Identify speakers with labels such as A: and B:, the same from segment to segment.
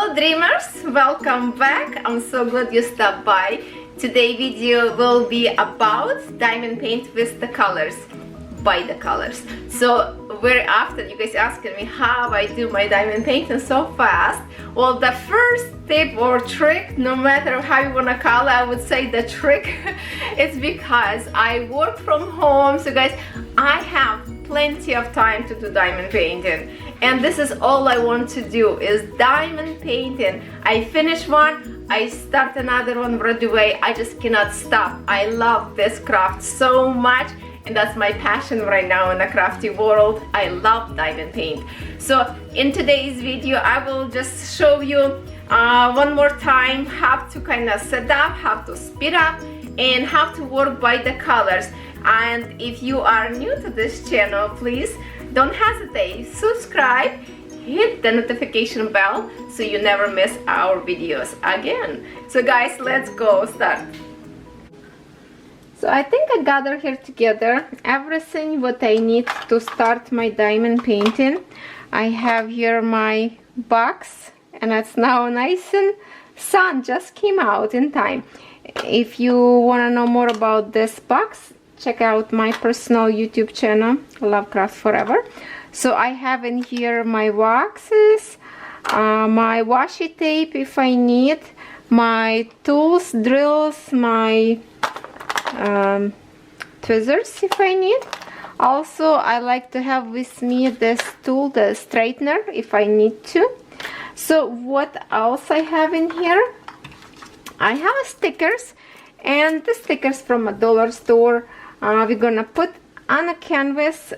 A: Hello dreamers, welcome back. I'm so glad you stopped by. Today video will be about diamond paint with the colors, by the colors. So very often you guys asking me how I do my diamond painting so fast. Well, the first tip or trick, no matter how you want to call it, I would say the trick is because I work from home. So guys, I have plenty of time to do diamond painting, and this is all I want to do is diamond painting. I finish one, I start another one right away. I just cannot stop. I love this craft so much, and that's my passion right now in the crafty world. I love diamond paint. So in today's video I will just show you one more time how to kind of set up, how to speed up, and how to work by the colors. And if you are new to this channel, please don't hesitate, subscribe, hit the notification bell so you never miss our videos again. So guys, let's go start. So I think I gathered here together everything what I need to start my diamond painting. I have here my box, and it's now nice and sun just came out in time. If you want to know more about this box, check out my personal YouTube channel, Love Craft Forever. So I have in here my waxes, my washi tape if I need, my tools, drills, my tweezers if I need. Also, I like to have with me this tool, the straightener, if I need to. So what else I have in here? I have stickers, and the stickers from a dollar store. We're gonna put on a canvas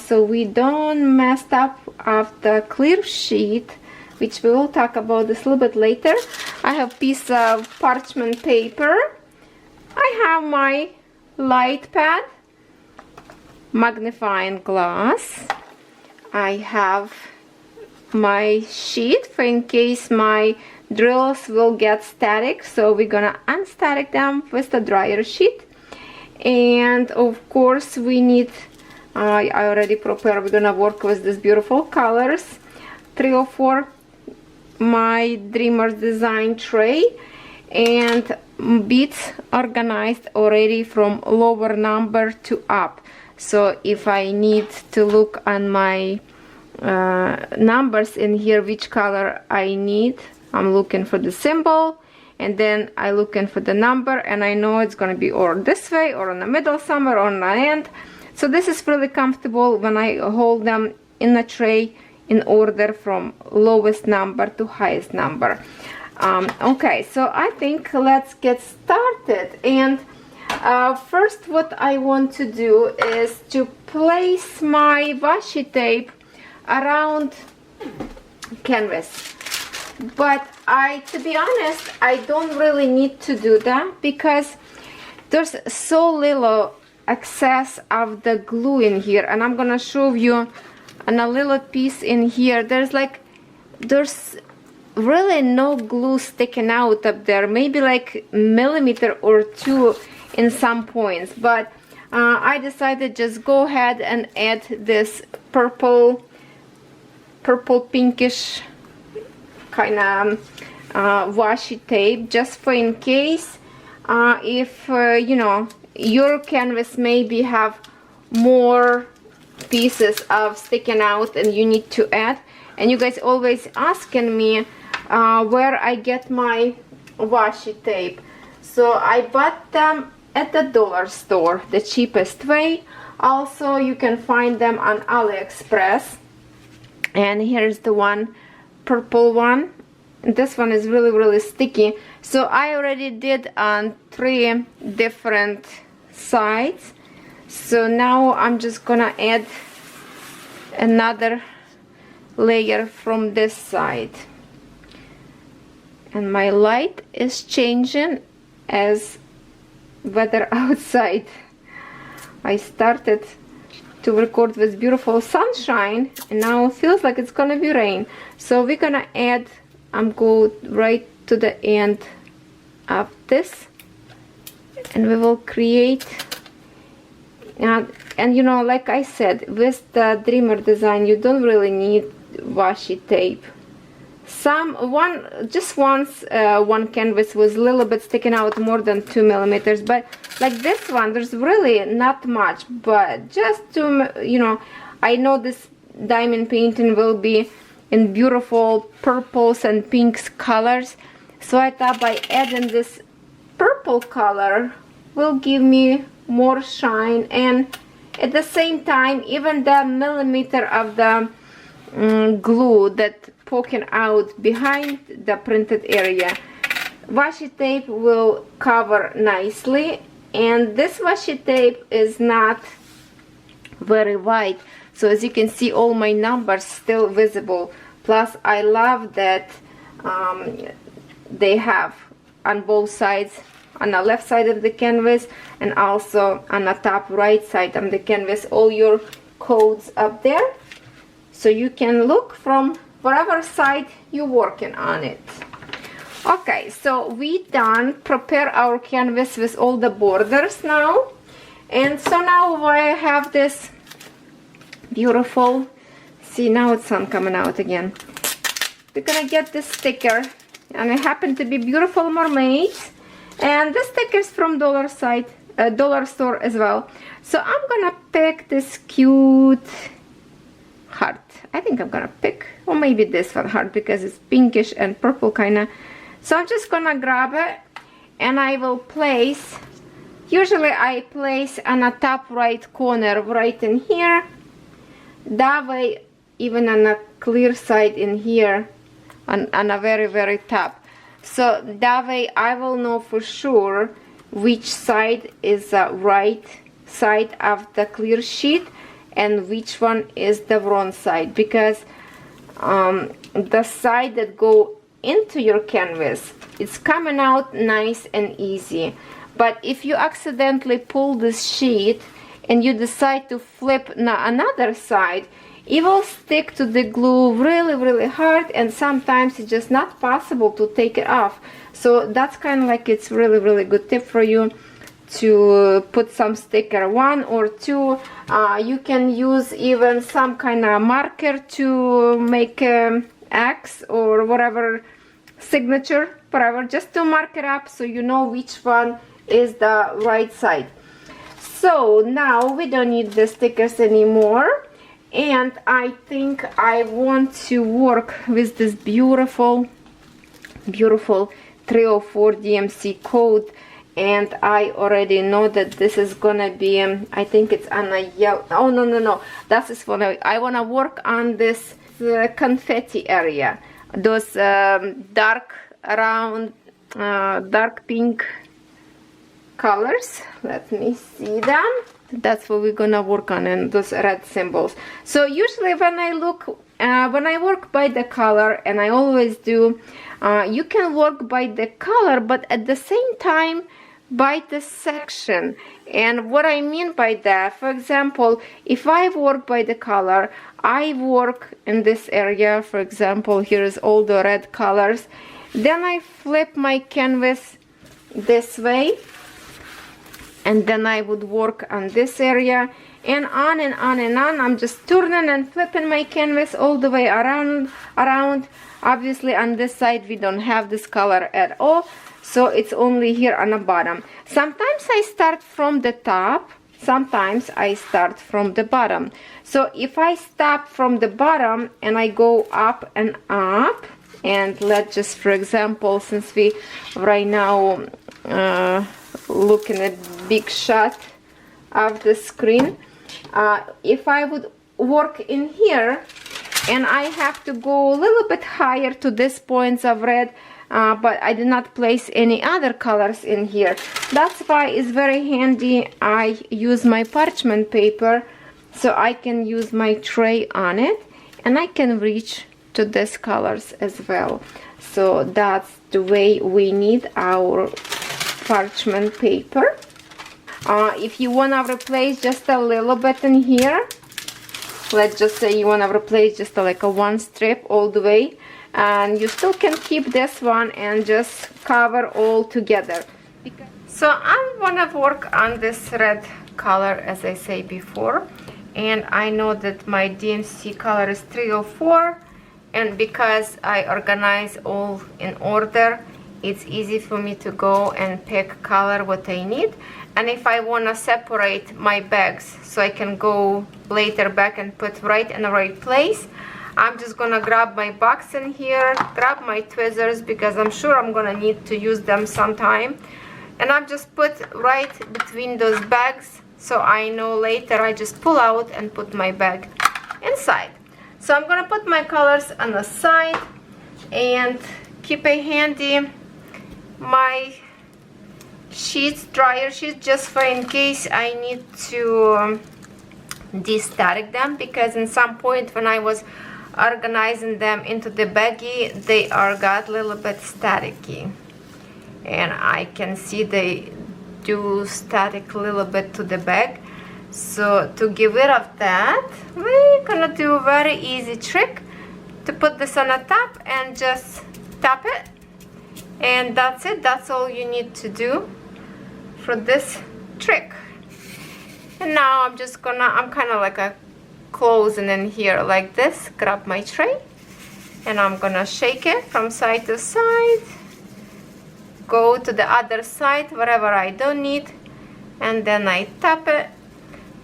A: so we don't mess up of the clear sheet, which we will talk about this a little bit later. I have a piece of parchment paper. I have my light pad, magnifying glass. I have my sheet for in case my drills will get static, so we're gonna unstatic them with the dryer sheet. And of course we need, I already prepared, we're gonna work with these beautiful colors, 3 or 4, my Dreamer's Design tray, and beads organized already from lower number to up. So if I need to look on my numbers in here, which color I need, I'm looking for the symbol, and then I looking for the number, and I know it's gonna be or this way or in the middle somewhere or on the end. So this is really comfortable when I hold them in a tray in order from lowest number to highest number. Okay, so I think let's get started. And first what I want to do is to place my washi tape around canvas. But to be honest, I don't really need to do that because there's so little excess of the glue in here, and I'm gonna show you on a little piece in here. There's really no glue sticking out up there, maybe like millimeter or 2 in some points. But I decided just go ahead and add this purple pinkish kind of washi tape, just for in case if you know, your canvas maybe have more pieces of sticking out and you need to add. And you guys always asking me where I get my washi tape. So I bought them at the dollar store, the cheapest way. Also you can find them on AliExpress, and here's the one, purple one. This one is really sticky. So I already did on 3 different sides. So now I'm just gonna add another layer from this side, and my light is changing as weather outside. I started to record with beautiful sunshine, and now it feels like it's gonna be rain. So we're gonna add, I'm go right to the end of this, and we will create and you know, like I said, with the Dreamer design you don't really need washi tape. just once one canvas was a little bit sticking out more than 2 millimeters, but like this one there's really not much, but just to, you know, I know this diamond painting will be in beautiful purples and pinks colors, so I thought by adding this purple color will give me more shine, and at the same time even the millimeter of the glue that poking out behind the printed area, washi tape will cover nicely. And this washi tape is not very white, so as you can see all my numbers still visible. Plus I love that they have on both sides, on the left side of the canvas and also on the top right side of the canvas, all your codes up there, so you can look from whatever side you're working on it. Okay, so we done prepare our canvas with all the borders now, and so now I have this beautiful, see now it's sun coming out again. We're gonna get this sticker, and it happened to be beautiful mermaids, and this sticker is from dollar store as well. So I'm gonna pick this cute heart. I think I'm gonna pick, or maybe this one heart, because it's pinkish and purple kinda. So I'm just gonna grab it, and I will place, usually I place on the top right corner right in here, that way even on the clear side in here, on a very top, so that way I will know for sure which side is the right side of the clear sheet and which one is the wrong side, because the side that go into your canvas, it's coming out nice and easy. But if you accidentally pull this sheet and you decide to flip another side, it will stick to the glue really hard, and sometimes it's just not possible to take it off. So that's kind of like, it's really good tip for you to put some sticker, 1 or 2. You can use even some kind of marker to make X or whatever, signature, whatever, just to mark it up so you know which one is the right side. So now we don't need the stickers anymore, and I think I want to work with this beautiful 304 DMC code, and I already know that this is gonna be I think it's on a yellow, oh no, that is what I want to work on, this confetti area, those dark round dark pink colors. Let me see them. That's what we're gonna work on, and those red symbols. So usually when I work by the color, and I always do, you can work by the color but at the same time by the section. And what I mean by that, for example, if I work by the color, I work in this area, for example, here's all the red colors, then I flip my canvas this way, and then I would work on this area, and on and on and on. I'm just turning and flipping my canvas all the way around. Obviously on this side we don't have this color at all, so it's only here on the bottom. Sometimes I start from the top, sometimes I start from the bottom. So if I start from the bottom and I go up and up, and let's just, for example, since we right now looking at big shot of the screen, if I would work in here and I have to go a little bit higher to this points of red, but I did not place any other colors in here. That's why it's very handy I use my parchment paper, so I can use my tray on it and I can reach to these colors as well. So that's the way we need our parchment paper. If you want to replace just a little bit in here, let's just say you want to replace just like a one strip all the way, and you still can keep this one and just cover all together. So I'm gonna work on this red color, as I say before, and I know that my DMC color is 304, and because I organize all in order, it's easy for me to go and pick color what I need. And if I want to separate my bags so I can go later back and put right in the right place, I'm just gonna grab my box in here, grab my tweezers because I'm sure I'm gonna need to use them sometime, and I'm just put right between those bags so I know later I just pull out and put my bag inside. So I'm gonna put my colors on the side and keep a handy my sheets, dryer sheets, just for in case I need to de-static them, because in some point when I was organizing them into the baggie, they are got a little bit staticky, and I can see they do static a little bit to the bag. So to get rid of that, we're gonna do a very easy trick to put this on the top and just tap it, and that's it. That's all you need to do for this trick. And now I'm kind of like a closing in here like this, grab my tray, and I'm gonna shake it from side to side, go to the other side wherever I don't need, and then I tap it.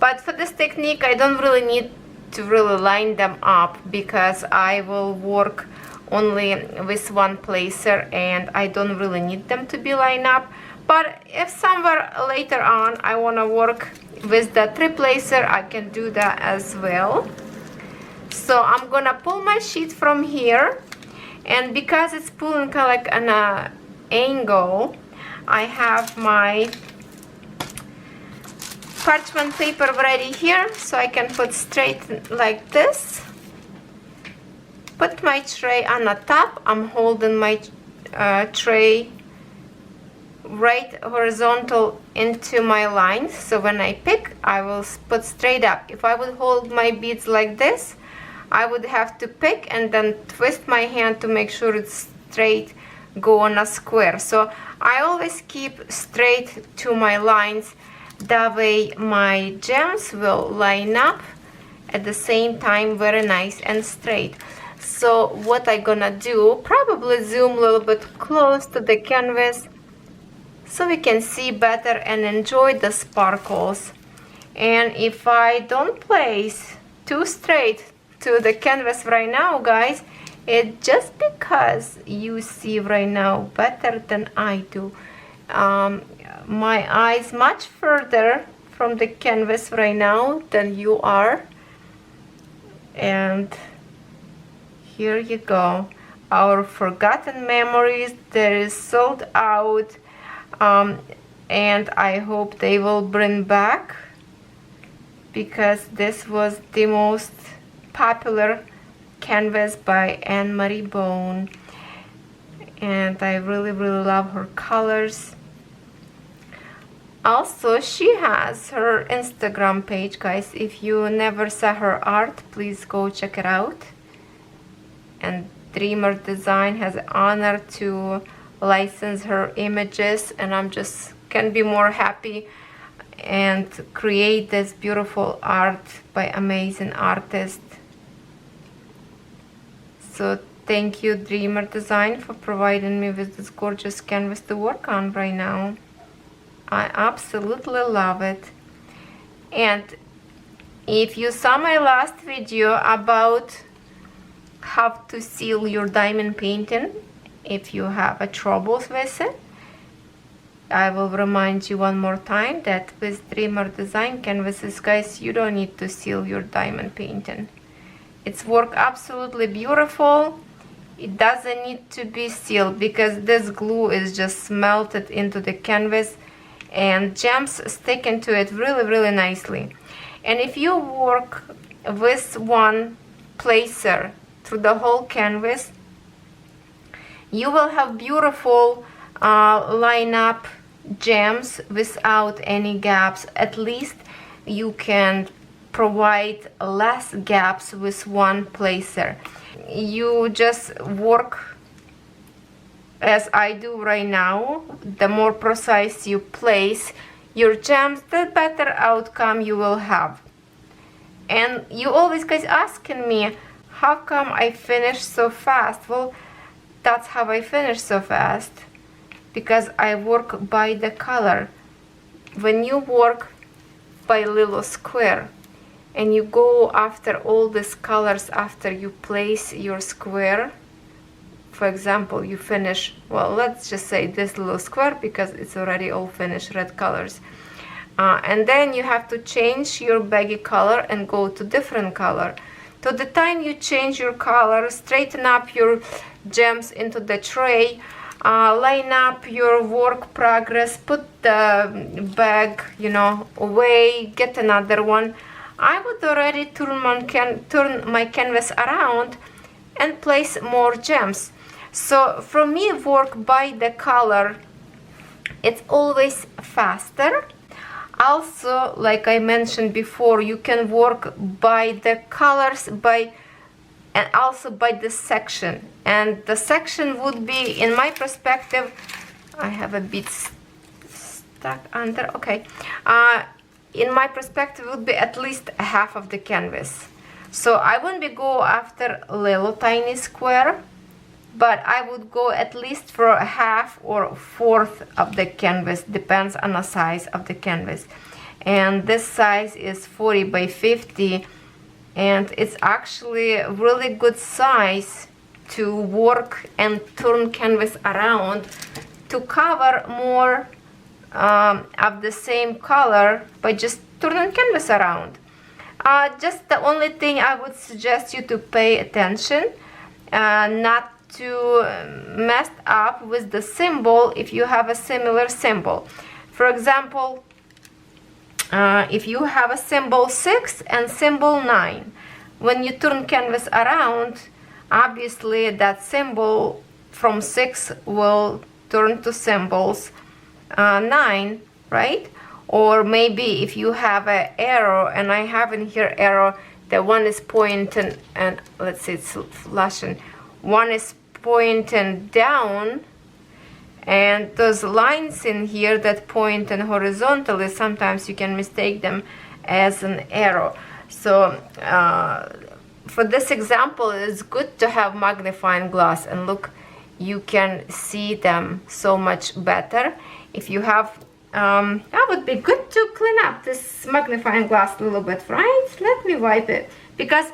A: But for this technique I don't really need to really line them up because I will work only with one placer and I don't really need them to be lined up. But if somewhere later on I want to work with the three placer, I can do that as well. So I'm gonna pull my sheet from here, and because it's pulling kind of like an angle, I have my parchment paper ready here, so I can put straight like this. Put my tray on the top. I'm holding my tray right horizontal into my lines, so when I pick I will put straight up. If I would hold my beads like this, I would have to pick and then twist my hand to make sure it's straight, go on a square. So I always keep straight to my lines, that way my gems will line up at the same time very nice and straight. So what I'm gonna do, probably zoom a little bit close to the canvas so we can see better and enjoy the sparkles. And if I don't place too straight to the canvas right now, guys, it's just because you see right now better than I do. My eyes much further from the canvas right now than you are. And here you go, our forgotten memories that is sold out. And I hope they will bring back, because this was the most popular canvas by Anne-Marie Bone, and I really love her colors. Also, she has her Instagram page, guys. If you never saw her art, please go check it out. And Dreamer Design has the honor to license her images, and I'm just can be more happy and create this beautiful art by amazing artist. So thank you, Dreamer Design, for providing me with this gorgeous canvas to work on right now. I absolutely love it. And if you saw my last video about how to seal your diamond painting, if you have a troubles with it, I will remind you one more time that with Dreamer Design canvases, guys, you don't need to seal your diamond painting. It's work absolutely beautiful. It doesn't need to be sealed because this glue is just melted into the canvas and gems stick into it really nicely. And if you work with one placer through the whole canvas, you will have beautiful line up gems without any gaps. At least you can provide less gaps with one placer. You just work as I do right now. The more precise you place your gems, the better outcome you will have. And you always guys asking me, how come I finished so fast? Well, that's how I finish so fast, because I work by the color. When you work by little square and you go after all these colors after you place your square, for example, you finish, well, let's just say this little square because it's already all finished red colors. And then you have to change your baggy color and go to different color. To the time you change your color, straighten up your gems into the tray, line up your work progress, put the bag, you know, away, get another one. I would already turn my canvas around and place more gems. So for me, work by the color, it's always faster. Also, like I mentioned before, you can work by the colors, and also by the section. And the section would be, in my perspective, I have a bit stuck under, okay. In my perspective, would be at least half of the canvas. So I wouldn't be go after little tiny square, but I would go at least for a half or a fourth of the canvas, depends on the size of the canvas. And this size is 40 by 50, and it's actually a really good size to work and turn canvas around to cover more of the same color by just turning canvas around. Just the only thing I would suggest you to pay attention, not to mess up with the symbol if you have a similar symbol. For example, if you have a symbol 6 and symbol 9, when you turn canvas around, obviously that symbol from 6 will turn to symbols 9, right? Or maybe if you have an arrow, and I have in here arrow, the one is pointing, and let's see, it's flashing, one is pointing down, and those lines in here that point in horizontally, sometimes you can mistake them as an arrow. So for this example, it's good to have magnifying glass, and look, you can see them so much better. If you have that would be good to clean up this magnifying glass a little bit, right? Let me wipe it, because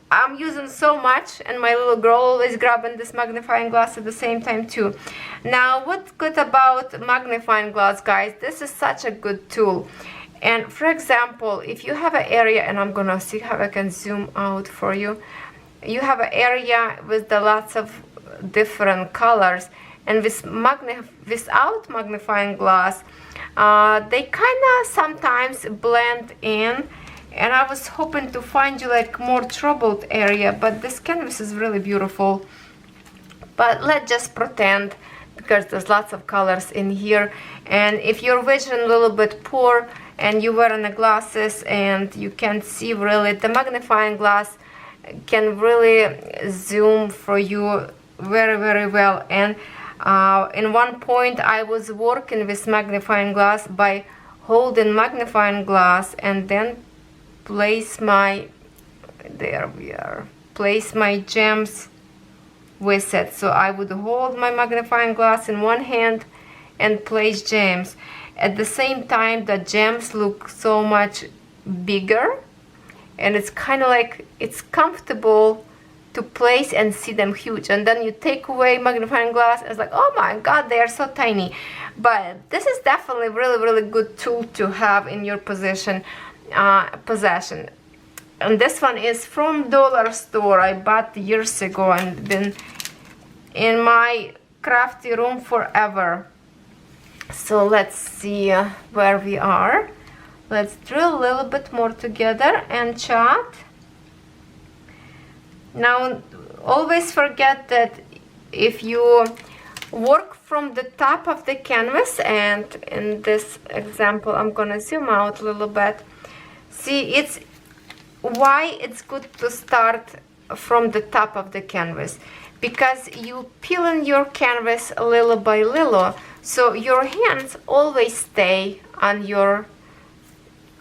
A: I'm using so much, and my little girl always grabbing this magnifying glass at the same time too. Now, what's good about magnifying glass, guys, this is such a good tool. And for example, if you have an area, and I'm gonna see how I can zoom out for you, you have an area with the lots of different colors, and without magnifying glass, they kind of sometimes blend in. And I was hoping to find you like more troubled area, but this canvas is really beautiful. But let's just pretend, because there's lots of colors in here. And if your vision a little bit poor and you're wearing the glasses and you can't see really, the magnifying glass can really zoom for you very, very well. And in one point I was working with magnifying glass by holding magnifying glass and then place my, there we are, place my gems with it. So I would hold my magnifying glass in one hand and place gems. At the same time, the gems look so much bigger, and it's kind of like, it's comfortable to place and see them huge. And then you take away magnifying glass, it's like, oh my god, they are so tiny. But this is definitely really, really good tool to have in your possession. And this one is from dollar store. I bought years ago and been in my crafty room forever. So let's see where we are. Let's drill a little bit more together and chat. Now, always forget that if you work from the top of the canvas, and in this example I'm gonna zoom out a little bit. See, it's why it's good to start from the top of the canvas, because you peel in your canvas little by little, so your hands always stay on your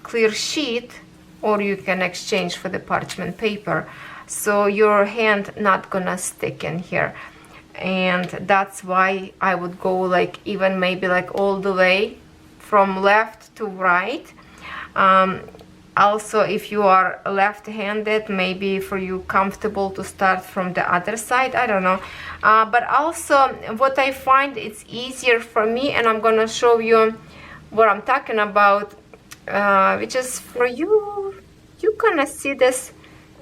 A: clear sheet, or you can exchange for the parchment paper. so your hand not gonna stick in here. And that's why I would go like even maybe like all the way from left to right. Also, if you are left-handed, maybe for you comfortable to start from the other side, I don't know. But also what I find it's easier for me, and I'm gonna show you what I'm talking about, which is for you, you gonna see this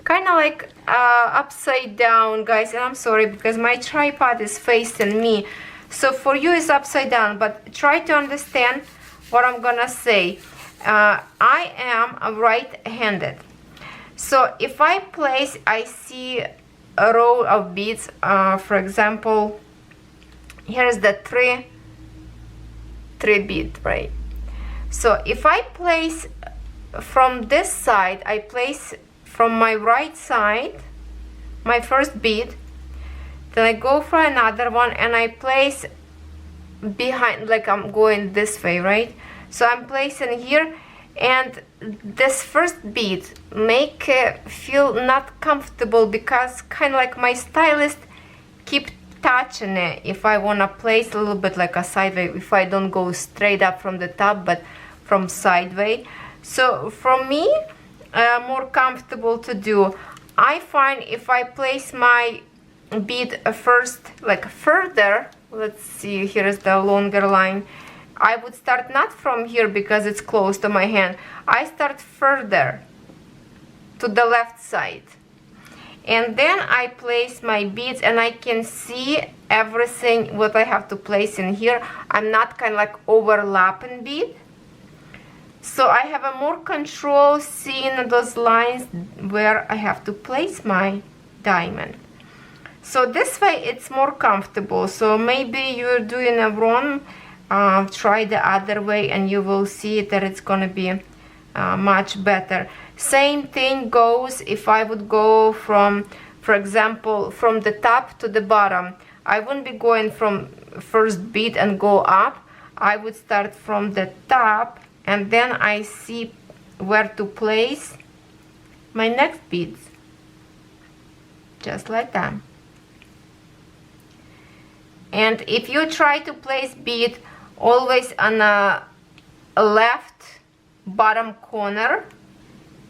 A: kind of like upside down, guys. And I'm sorry because my tripod is facing me, so for you it's upside down, but try to understand what I'm gonna say. I am right-handed, so if I place, I see a row of beads. For example, here's the three bead, right? So if I place from this side, I place from my right side my first bead, then I go for another one and I place behind, like I'm going this way, right? So I'm placing here, and this first bead make feel not comfortable because kind of like my stylist keep touching it if I want to place a little bit like a sideway, if I don't go straight up from the top but from sideway. So for me, more comfortable to do, I find if I place my bead first like further, let's see, here is the longer line, I would start not from here because it's close to my hand. I start further to the left side, and then I place my beads and I can see everything what I have to place in here. I'm not kind of like overlapping bead, so I have a more control seeing those lines where I have to place my diamond. So this way it's more comfortable. So maybe you're doing it wrong, try the other way and you will see that it's gonna be much better. Same thing goes if I would go from, for example, from the top to the bottom. I wouldn't be going from first bead and go up. I would start from the top and then I see where to place my next beads, just like that. And if you try to place bead always on a left bottom corner,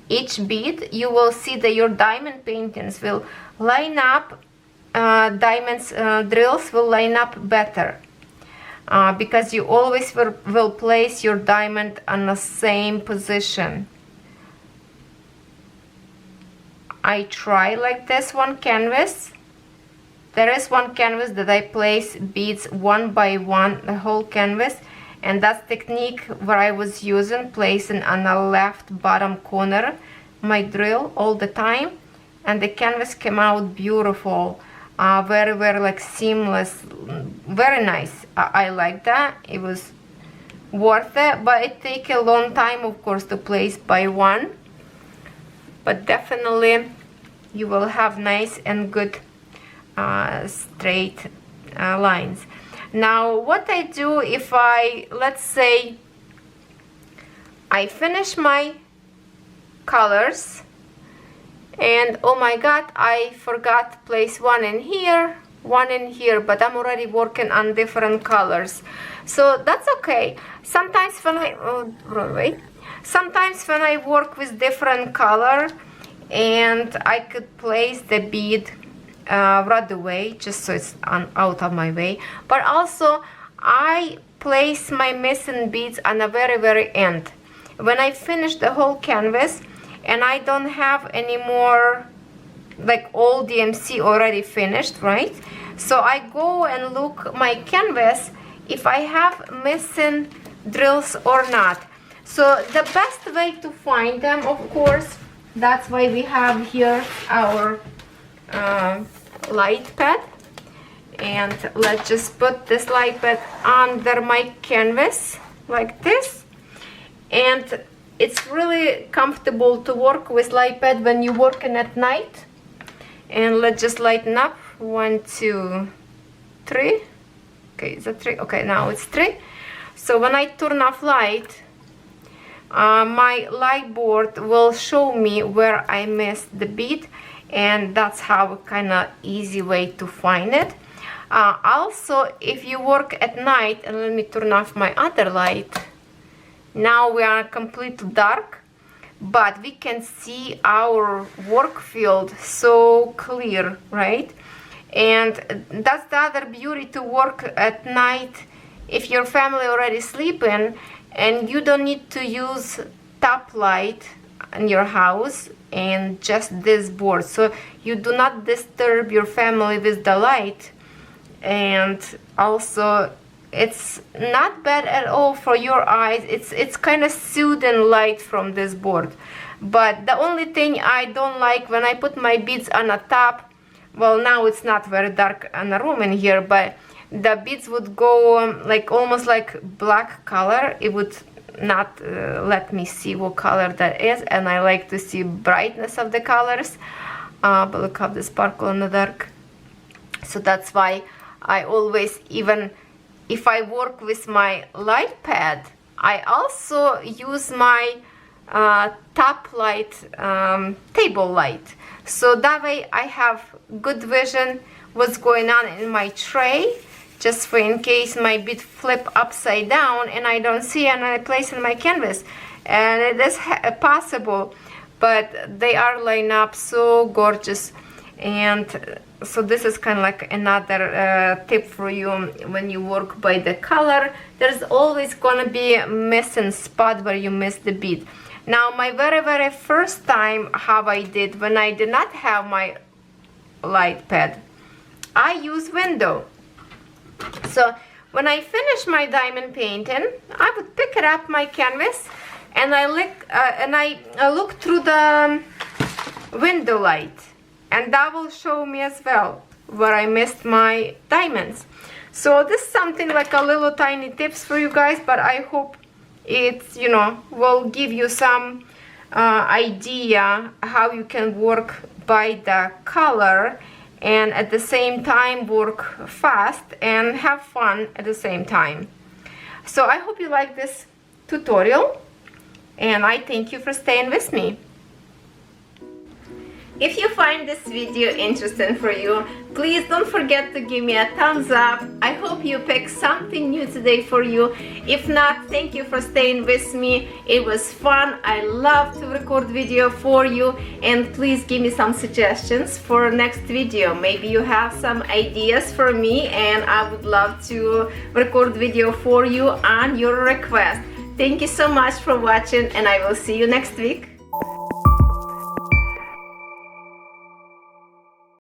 A: each bead, you will see that your diamond paintings will line up, drills will line up better, because you always will place your diamond on the same position. I try like this one canvas. There is one canvas that I place beads one by one, the whole canvas, and that's technique where I was using, placing on the left bottom corner my drill all the time, and the canvas came out beautiful, very like seamless, very nice. I like that. It was worth it, but it take a long time, of course, to place by one, but definitely you will have nice and good straight lines. Now what I do, if I, let's say I finish my colors and oh my god, I forgot to place one in here, but I'm already working on different colors, so that's okay. Sometimes when I sometimes when I work with different color and I could place the bead right away, just so it's out of my way, but also I place my missing beads on the very end when I finish the whole canvas and I don't have any more, like all DMC already finished, right? So I go and look my canvas if I have missing drills or not. So the best way to find them, of course, that's why we have here our light pad, and let's just put this light pad under my canvas like this, and it's really comfortable to work with light pad when you're working at night. And let's just lighten up. 1 2 3. Okay, is that 3? Okay, now it's 3. So when I turn off light, my light board will show me where I missed the bead, and that's how kind of easy way to find it. Also, if you work at night, and let me turn off my other light. Now we are completely dark, but we can see our work field so clear, right? And that's the other beauty to work at night. If your family already sleeping and you don't need to use top light in your house and just this board, so you do not disturb your family with the light. And also it's not bad at all for your eyes. It's kind of soothing light from this board. But the only thing I don't like when I put my beads on the top, well, now it's not very dark in the room in here, but the beads would go like almost like black color. It would not let me see what color that is, and I like to see brightness of the colors. But look how the sparkle in the dark. So that's why I always, even if I work with my light pad, I also use my top light, table light. So that way I have good vision what's going on in my tray, just for in case my bead flip upside down and I don't see and I place in my canvas. And it is possible, but they are lined up so gorgeous. And so this is kind of like another tip for you when you work by the color. There's always gonna be a missing spot where you miss the bead. Now my very first time how I did when I did not have my light pad, I used window. So when I finish my diamond painting, I would pick it up my canvas and I look through the window light, and that will show me as well where I missed my diamonds. So this is something like a little tiny tips for you guys, but I hope it's, you know, will give you some idea how you can work by the color and at the same time work fast and have fun at the same time. So I hope you like this tutorial, and I thank you for staying with me. If you find this video interesting for you, please don't forget to give me a thumbs up. I hope you picked something new today for you. If not, thank you for staying with me. It was fun. I love to record video for you, and please give me some suggestions for next video. Maybe you have some ideas for me, and I would love to record video for you on your request. Thank you so much for watching, and I will see you next week.